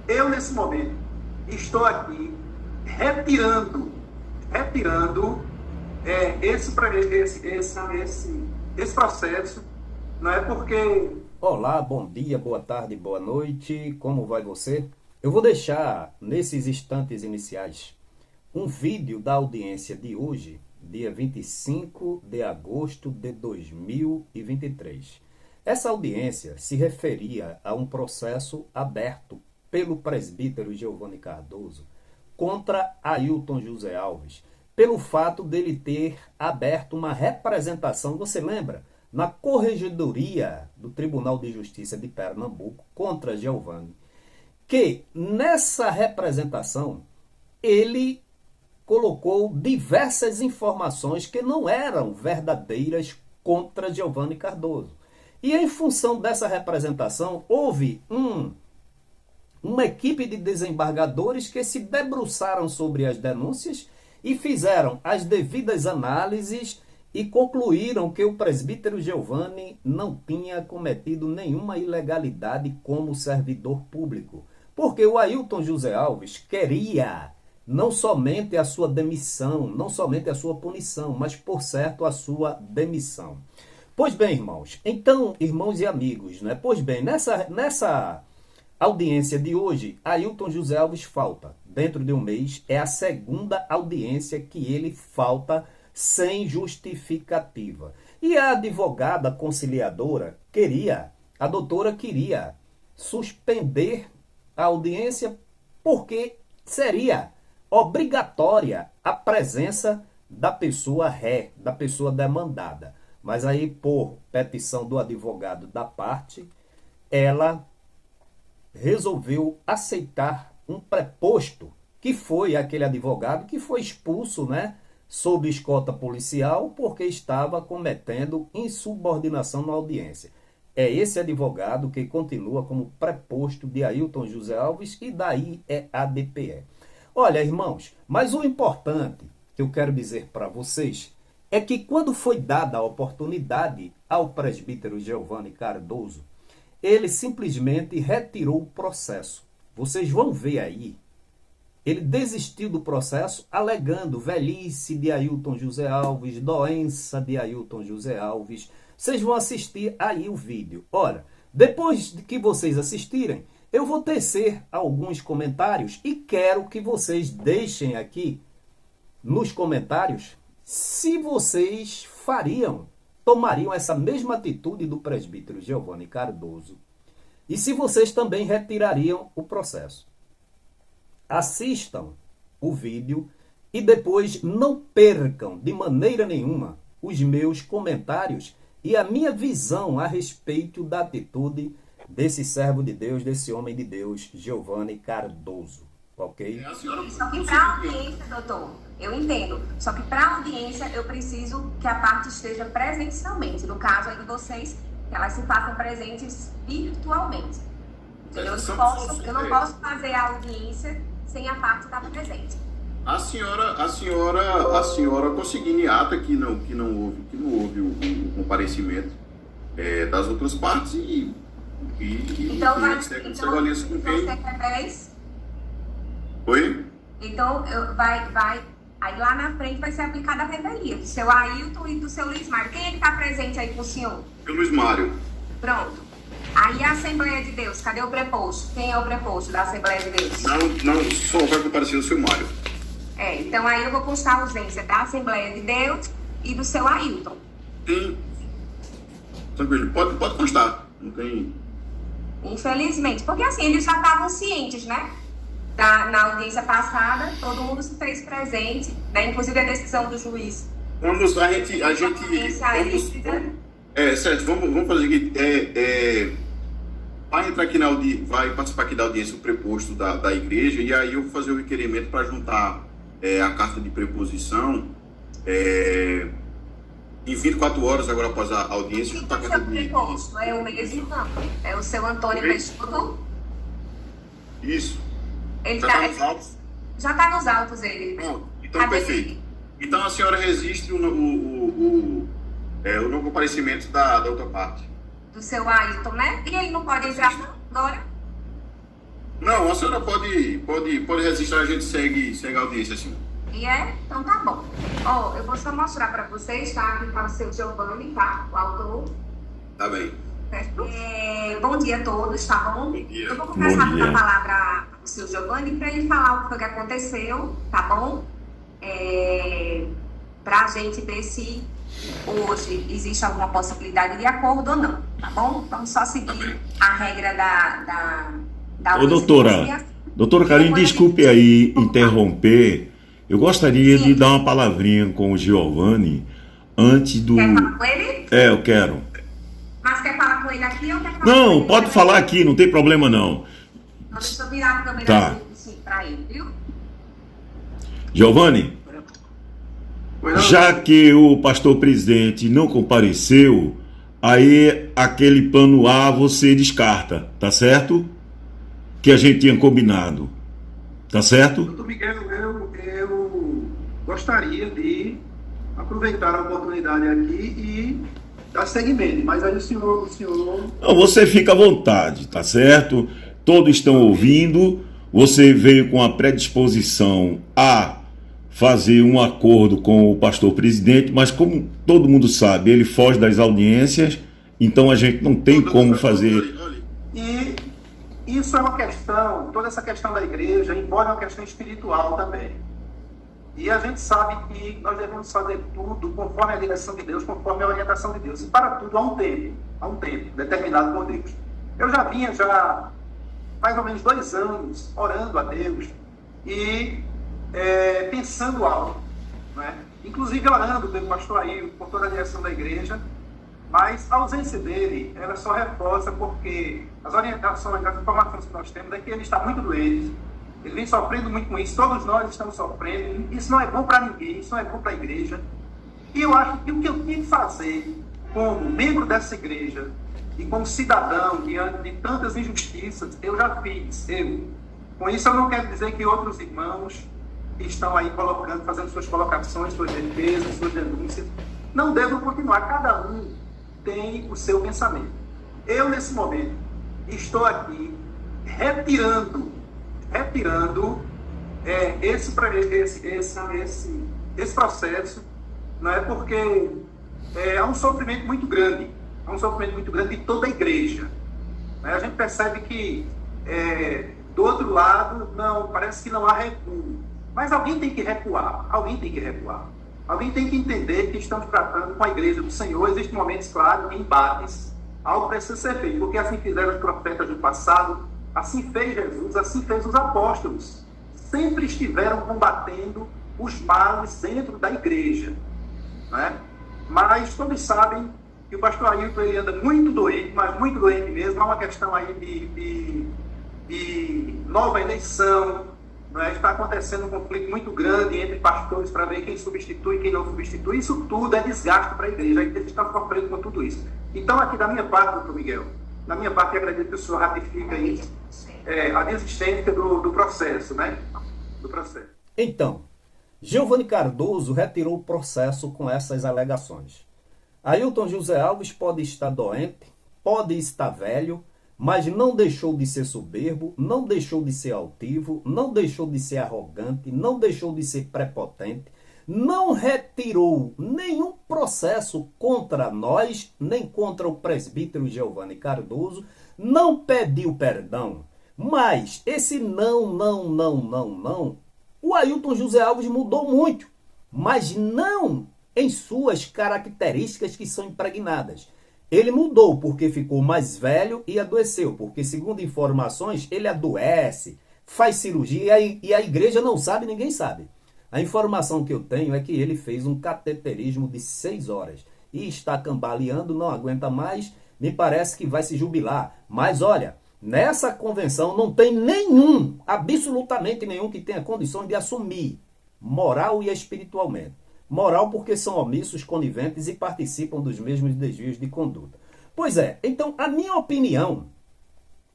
Eu, nesse momento, estou aqui retirando esse processo, não é porque... Olá, bom dia, boa tarde, boa noite, como vai você? Eu vou deixar, nesses instantes iniciais, um vídeo da audiência de hoje, dia 25 de agosto de 2023. Essa audiência se referia a um processo aberto pelo presbítero Giovanni Cardoso contra Ailton José Alves, pelo fato dele ter aberto uma representação, você lembra? Na Corregedoria do Tribunal de Justiça de Pernambuco contra Giovanni, que nessa representação ele colocou diversas informações que não eram verdadeiras contra Giovanni Cardoso. E em função dessa representação, houve uma equipe de desembargadores que se debruçaram sobre as denúncias e fizeram as devidas análises e concluíram que o presbítero Giovanni não tinha cometido nenhuma ilegalidade como servidor público. Porque o Ailton José Alves queria não somente a sua demissão, não somente a sua punição, mas, por certo, a sua demissão. Pois bem, irmãos, então, irmãos e amigos, né? Pois bem, nessa audiência de hoje, Ailton José Alves falta. Dentro de um mês, é a segunda audiência que ele falta sem justificativa. E a advogada conciliadora a doutora queria suspender a audiência porque seria obrigatória a presença da pessoa ré, da pessoa demandada. Mas aí, por petição do advogado da parte, ela resolveu aceitar um preposto, que foi aquele advogado que foi expulso, né, sob escolta policial, porque estava cometendo insubordinação na audiência. É esse advogado que continua como preposto de Ailton José Alves e daí é ADPE. Olha, irmãos, mas o importante que eu quero dizer para vocês é que quando foi dada a oportunidade ao presbítero Giovanni Cardoso, ele simplesmente retirou o processo. Vocês vão ver aí, ele desistiu do processo alegando velhice de Ailton José Alves, doença de Ailton José Alves. Vocês vão assistir aí o vídeo. Ora, depois de que vocês assistirem, eu vou tecer alguns comentários e quero que vocês deixem aqui nos comentários se vocês tomariam essa mesma atitude do presbítero Giovanni Cardoso e se vocês também retirariam o processo. Assistam o vídeo e depois não percam de maneira nenhuma os meus comentários e a minha visão a respeito da atitude desse servo de Deus, desse homem de Deus, Giovanni Cardoso. Ok? Só que para a audiência, doutor, eu entendo. Só que para a audiência eu preciso que a parte esteja presencialmente. No caso aí de vocês, que elas se façam presentes virtualmente. Entendeu? Eu não posso fazer a audiência sem a parte estar presente. A senhora conseguiu em ata que não houve o comparecimento das outras partes então você avalia-se com quem? Você quer 10? Oi? Então vai. Aí lá na frente vai ser aplicada a revelia do seu Ailton e do seu Luiz Mário. Quem é que está presente aí com o senhor? O Luiz Mário. Pronto. Aí a Assembleia de Deus, cadê o preposto? Quem é o preposto da Assembleia de Deus? Não, só vai comparecer o seu Mário. Então aí eu vou constar a ausência da Assembleia de Deus e do seu Ailton. Sim. Tranquilo, pode constar. Não tem... Infelizmente, porque assim, eles já estavam cientes, né? Na audiência passada, todo mundo se fez presente, né? Inclusive a decisão do juiz. Vamos certo, vamos fazer o seguinte, vai entrar aqui vai participar aqui da audiência o preposto da igreja, e aí eu vou fazer o requerimento para juntar a carta de preposição em 24 horas agora após a audiência. Juntar a carta de preposto é o mesmo, não? É o seu Antônio Peixoto? Isso. Ele já está nos autos? Já está nos autos, ele. Não, então perfeito. Então a senhora registre o não comparecimento da outra parte. Do seu Ailton, né? E ele não pode entrar agora? Não, a senhora pode registrar, a gente segue a audiência assim. E é? Então tá bom. Ó, eu vou só mostrar para vocês, tá? Aqui tá o seu Giovanni, tá? O autor. Tá bem. Bom dia a todos, tá bom? Bom dia. Eu vou começar a dar a palavra ao seu Giovanni para ele falar o que foi que aconteceu, tá bom? Para a gente ver se hoje existe alguma possibilidade de acordo ou não, tá bom? Vamos só seguir a regra da Ô, doutora Karine, desculpe aí interromper. Eu gostaria de dar uma palavrinha com o Giovanni antes do... Quer falar com ele? Eu quero. Mas quer falar com ele aqui ou quer falar com Não, ele pode falar aqui, não tem problema não. Então, deixa eu virar a câmera Tá. para ele, viu? Giovanni, já que o pastor presidente não compareceu, aí aquele plano A você descarta, tá certo? Que a gente tinha combinado, tá certo? Doutor Miguel, eu gostaria de aproveitar a oportunidade aqui e dar seguimento, mas aí o senhor... Não, você fica à vontade, tá certo? Todos estão ouvindo, você veio com a predisposição a fazer um acordo com o pastor presidente, mas como todo mundo sabe, ele foge das audiências, então a gente não tem como fazer... E isso é uma questão, toda essa questão da igreja envolve uma questão espiritual também. E a gente sabe que nós devemos fazer tudo conforme a direção de Deus, conforme a orientação de Deus. E para tudo há um tempo determinado por Deus. Eu já vinha mais ou menos 2 anos orando a Deus e pensando algo, né? Inclusive orando pelo pastor Ailton, por toda a direção da igreja, mas a ausência dele, ela só reforça porque as orientações, as informações que nós temos é que ele está muito doente, ele vem sofrendo muito com isso, todos nós estamos sofrendo, isso não é bom para ninguém, isso não é bom para a igreja. E eu acho que o que eu tinha que fazer como membro dessa igreja e como cidadão diante de tantas injustiças, eu já fiz. Com isso eu não quero dizer que outros irmãos que estão aí fazendo suas colocações, suas defesas, suas denúncias, não devam continuar. Cada um tem o seu pensamento. Eu, nesse momento, estou aqui retirando esse processo, não é? Porque há um sofrimento muito grande, de toda a igreja. Né? A gente percebe que do outro lado, parece que não há recuo. Mas alguém tem que recuar. Alguém tem que entender que estamos tratando com a igreja do Senhor. Existem momentos, claro, de embates. Algo precisa ser feito, porque assim fizeram os profetas do passado, assim fez Jesus, assim fez os apóstolos. Sempre estiveram combatendo os males dentro da igreja. Né? Mas todos sabem que o pastor Ailton ele anda muito doente, mas muito doente mesmo. Há uma questão aí de nova eleição. Está acontecendo um conflito muito grande entre pastores para ver quem substitui e quem não substitui. Isso tudo é desgaste para a igreja. A igreja está sofrendo com tudo isso. Então, aqui da minha parte, doutor Miguel, da minha parte, eu acredito que o senhor ratifica aí a desistência do processo, né? Do processo. Então, Giovanni Cardoso retirou o processo com essas alegações. Ailton José Alves pode estar doente, pode estar velho, mas não deixou de ser soberbo, não deixou de ser altivo, não deixou de ser arrogante, não deixou de ser prepotente, não retirou nenhum processo contra nós, nem contra o presbítero Giovanni Cardoso, não pediu perdão. Mas esse não, o Ailton José Alves mudou muito, mas não em suas características que são impregnadas. Ele mudou porque ficou mais velho e adoeceu, porque segundo informações ele adoece, faz cirurgia e a igreja não sabe, ninguém sabe. A informação que eu tenho é que ele fez um cateterismo de 6 horas e está cambaleando, não aguenta mais, me parece que vai se jubilar. Mas olha, nessa convenção não tem nenhum, absolutamente nenhum que tenha condições de assumir moral e espiritualmente. Moral porque são omissos, coniventes e participam dos mesmos desvios de conduta. Pois é, então a minha opinião,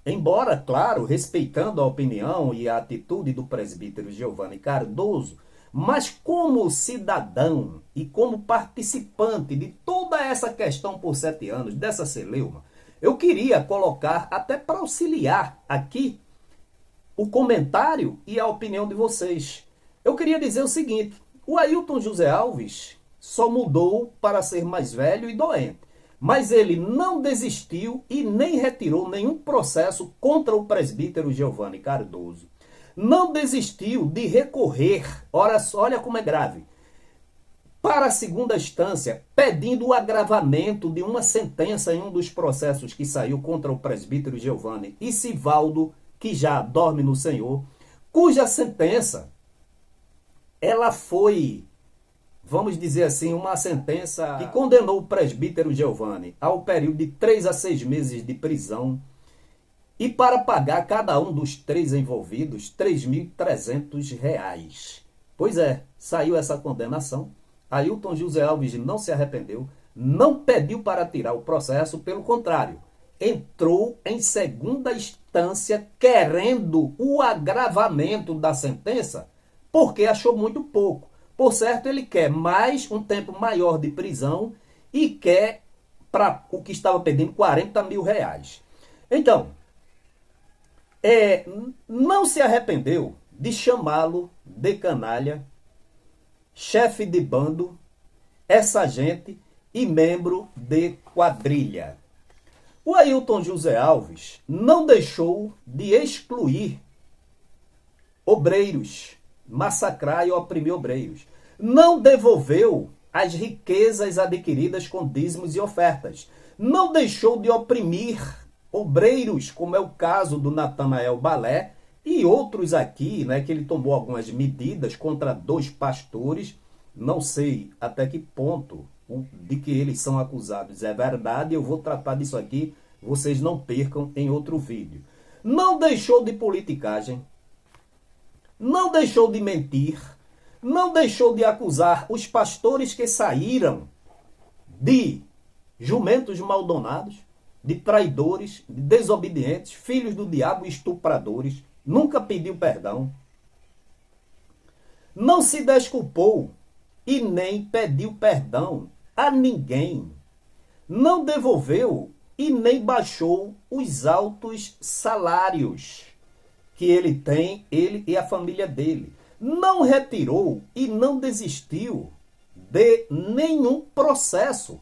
embora, claro, respeitando a opinião e a atitude do presbítero Giovanni Cardoso, mas como cidadão e como participante de toda essa questão por 7 anos, dessa celeuma, eu queria colocar, até para auxiliar aqui, o comentário e a opinião de vocês. Eu queria dizer o seguinte, o Ailton José Alves só mudou para ser mais velho e doente, mas ele não desistiu e nem retirou nenhum processo contra o presbítero Giovanni Cardoso. Não desistiu de recorrer, olha como é grave, para a segunda instância, pedindo o agravamento de uma sentença em um dos processos que saiu contra o presbítero Giovanni e Sivaldo, que já dorme no Senhor, cuja sentença, ela foi, vamos dizer assim, uma sentença que condenou o presbítero Giovanni ao período de 3 a 6 meses de prisão e para pagar cada um dos 3 envolvidos R$ 3.300. Pois é, saiu essa condenação. Ailton José Alves não se arrependeu, não pediu para tirar o processo, pelo contrário, entrou em segunda instância querendo o agravamento da sentença, porque achou muito pouco. Por certo, ele quer mais um tempo maior de prisão e quer, para o que estava pedindo, R$ 40 mil. Então, não se arrependeu de chamá-lo de canalha, chefe de bando, essa gente e membro de quadrilha. O Ailton José Alves não deixou de excluir obreiros, massacrar e oprimir obreiros. Não devolveu as riquezas adquiridas com dízimos e ofertas. Não deixou de oprimir obreiros, como é o caso do Natanael Balé, e outros aqui, né, que ele tomou algumas medidas contra 2 pastores, não sei até que ponto de que eles são acusados é verdade, eu vou tratar disso aqui, vocês não percam em outro vídeo. Não deixou de politicagem, não deixou de mentir, não deixou de acusar os pastores que saíram de jumentos maldonados, de traidores, de desobedientes, filhos do diabo e estupradores. Nunca pediu perdão, não se desculpou e nem pediu perdão a ninguém, não devolveu e nem baixou os altos salários que ele tem, ele e a família dele, não retirou e não desistiu de nenhum processo,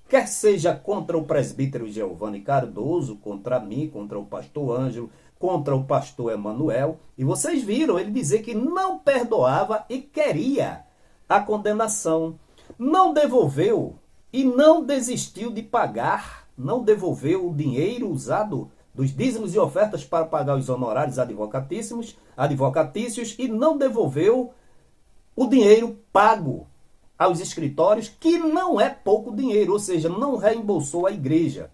quer seja contra o presbítero Giovanni Cardoso, contra mim, contra o pastor Ângelo, contra o pastor Emanuel, e vocês viram ele dizer que não perdoava e queria a condenação. Não devolveu e não desistiu de pagar, não devolveu o dinheiro usado dos dízimos e ofertas para pagar os honorários advocatícios e não devolveu o dinheiro pago aos escritórios, que não é pouco dinheiro, ou seja, não reembolsou a igreja.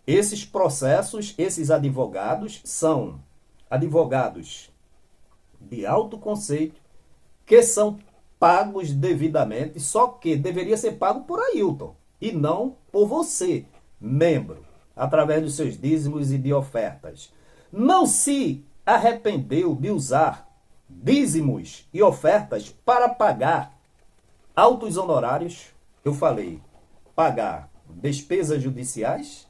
Esses processos, esses advogados são advogados de alto conceito, que são pagos devidamente, só que deveria ser pago por Ailton e não por você, membro, através dos seus dízimos e de ofertas. Não se arrependeu de usar dízimos e ofertas para pagar altos honorários, eu falei, pagar despesas judiciais,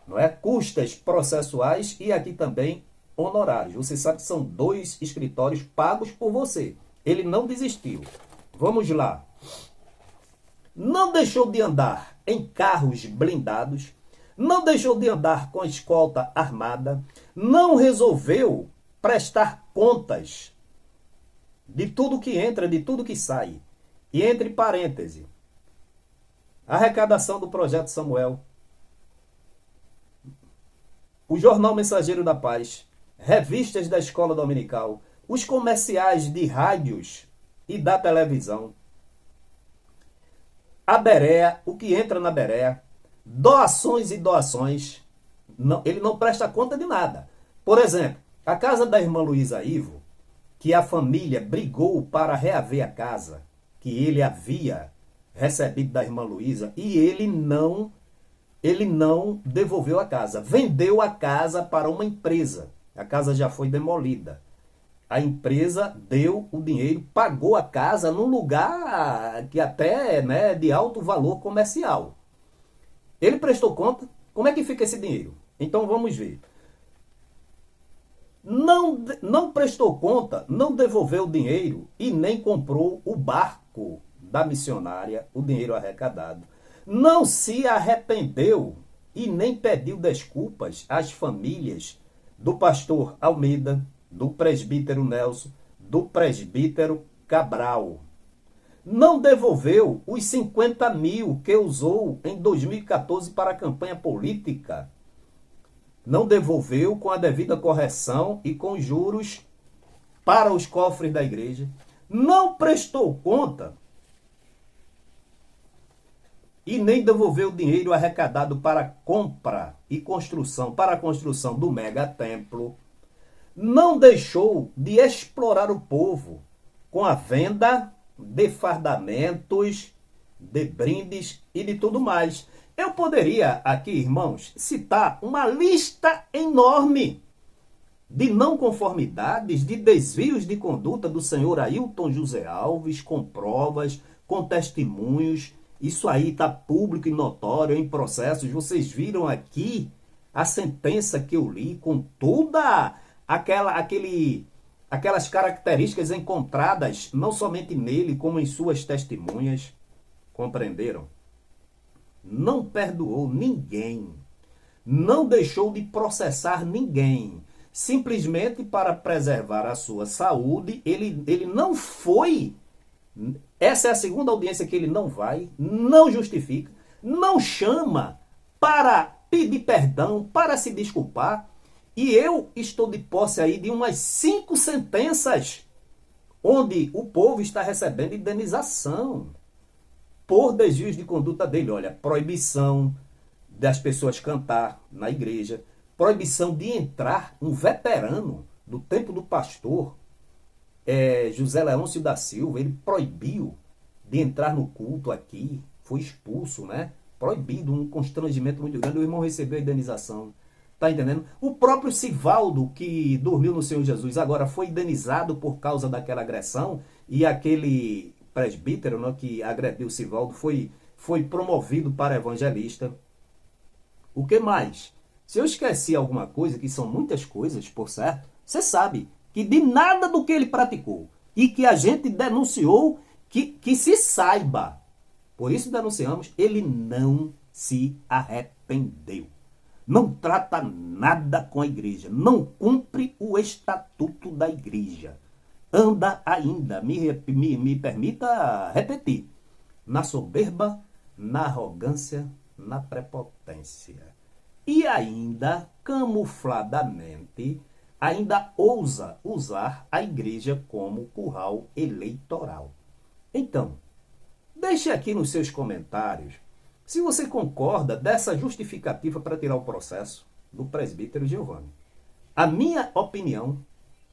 não é? Custas processuais e aqui também honorários. Você sabe que são 2 escritórios pagos por você. Ele não desistiu. Vamos lá. Não deixou de andar em carros blindados, não deixou de andar com a escolta armada, não resolveu prestar contas de tudo que entra, de tudo que sai. E entre parênteses, arrecadação do Projeto Samuel, o Jornal Mensageiro da Paz, revistas da Escola Dominical, os comerciais de rádios e da televisão, a Berea, o que entra na Berea, doações e doações, ele não presta conta de nada. Por exemplo, a casa da irmã Luísa Ivo, que a família brigou para reaver a casa que ele havia recebido da irmã Luísa, e ele não devolveu a casa. Vendeu a casa para uma empresa. A casa já foi demolida. A empresa deu o dinheiro, pagou a casa num lugar que até é de alto valor comercial. Ele prestou conta? Como é que fica esse dinheiro? Então vamos ver. não prestou conta, não devolveu o dinheiro e nem comprou o barco da missionária, o dinheiro arrecadado. Não se arrependeu e nem pediu desculpas às famílias do pastor Almeida, do presbítero Nelson, do presbítero Cabral. Não devolveu os 50 mil que usou em 2014 para a campanha política. Não devolveu com a devida correção e com juros para os cofres da igreja. Não prestou conta e nem devolveu o dinheiro arrecadado para compra e construção, para a construção do mega templo. Não deixou de explorar o povo com a venda de fardamentos, de brindes e de tudo mais. Eu poderia aqui, irmãos, citar uma lista enorme de não conformidades, de desvios de conduta do senhor Ailton José Alves, com provas, com testemunhos. Isso aí está público e notório em processos. Vocês viram aqui a sentença que eu li com toda aquelas características encontradas não somente nele, como em suas testemunhas. Compreenderam? Não perdoou ninguém. Não deixou de processar ninguém. Simplesmente para preservar a sua saúde, ele não foi. Essa é a segunda audiência que ele não vai, não justifica, não chama para pedir perdão, para se desculpar. E eu estou de posse aí de umas 5 sentenças onde o povo está recebendo indenização por desvios de conduta dele. Olha, proibição das pessoas cantar na igreja, proibição de entrar um veterano do tempo do pastor José Leôncio da Silva, ele proibiu de entrar no culto aqui, foi expulso, né? Proibido, um constrangimento muito grande, o irmão recebeu a indenização. Tá entendendo? O próprio Sivaldo, que dormiu no Senhor Jesus, agora foi indenizado por causa daquela agressão, e aquele presbítero, né, que agrediu o Sivaldo foi promovido para evangelista. O que mais? Se eu esqueci alguma coisa, que são muitas coisas, por certo, você sabe que de nada do que ele praticou e que a gente denunciou, que se saiba, por isso denunciamos, ele não se arrependeu. Não trata nada com a igreja, não cumpre o estatuto da igreja. Anda ainda, me permita repetir, na soberba, na arrogância, na prepotência. E ainda, camufladamente, ainda ousa usar a igreja como curral eleitoral. Então, deixe aqui nos seus comentários se você concorda dessa justificativa para tirar o processo do presbítero Giovanni. A minha opinião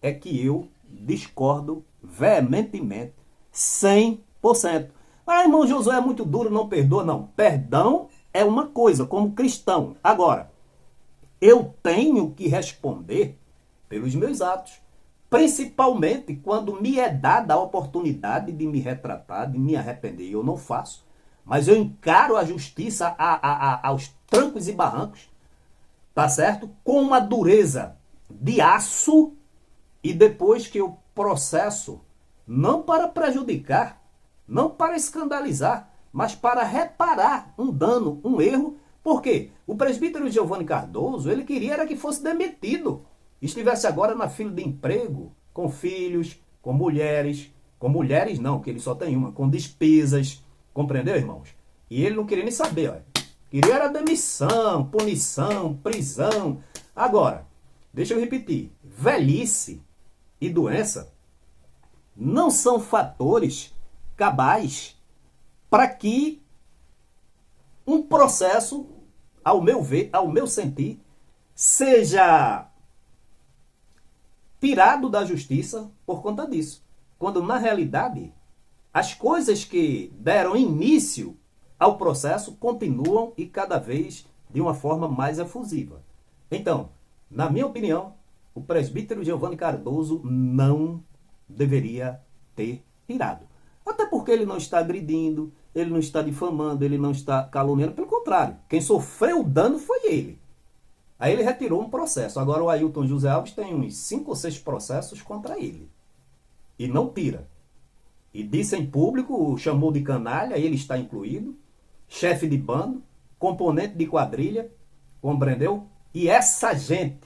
é que eu discordo veementemente, 100%. Ah, irmão Josué é muito duro, não perdoa. Não, perdão é uma coisa, como cristão. Agora, eu tenho que responder pelos meus atos, principalmente quando me é dada a oportunidade de me retratar, de me arrepender. Eu não faço, mas eu encaro a justiça aos trancos e barrancos, tá certo? Com uma dureza de aço, e depois que eu processo, não para prejudicar, não para escandalizar, mas para reparar um dano, um erro. Por quê? O presbítero Giovanni Cardoso, ele queria era que fosse demitido, estivesse agora na fila de emprego, com filhos, com mulheres não, que ele só tem uma, com despesas, compreendeu, irmãos? E ele não queria nem saber, olha. Queria era demissão, punição, prisão. Agora, deixa eu repetir, velhice e doença não são fatores cabais para que um processo, ao meu ver, ao meu sentir, seja tirado da justiça por conta disso. Quando, na realidade, as coisas que deram início ao processo continuam e cada vez de uma forma mais efusiva. Então, na minha opinião, o presbítero Giovanni Cardoso não deveria ter tirado. Até porque ele não está agredindo, ele não está difamando, ele não está caluniando. Pelo contrário, quem sofreu o dano foi ele. Aí ele retirou um processo. Agora o Ailton José Alves tem uns 5 ou 6 processos contra ele. E não tira. E disse em público, chamou de canalha, ele está incluído, chefe de bando, componente de quadrilha, compreendeu? E essa gente,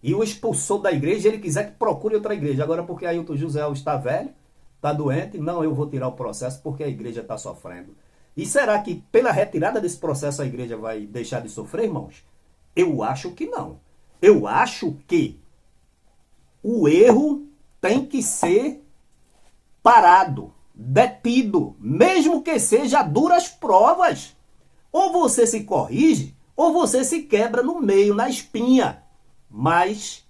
e o expulsou da igreja, ele quiser que procure outra igreja. Agora porque Ailton José Alves está velho, está doente, não, eu vou tirar o processo porque a igreja está sofrendo. E será que pela retirada desse processo a igreja vai deixar de sofrer, irmãos? Eu acho que não. Eu acho que o erro tem que ser parado, detido, mesmo que seja a duras provas. Ou você se corrige, ou você se quebra no meio, na espinha. Mas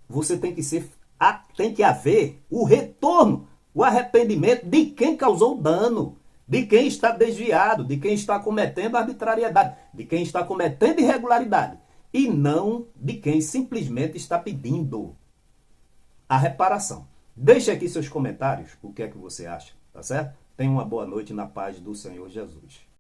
você tem que haver o retorno, o arrependimento de quem causou dano, de quem está desviado, de quem está cometendo arbitrariedade, de quem está cometendo irregularidade, e não de quem simplesmente está pedindo a reparação. Deixe aqui seus comentários, o que é que você acha, tá certo? Tenha uma boa noite na paz do Senhor Jesus.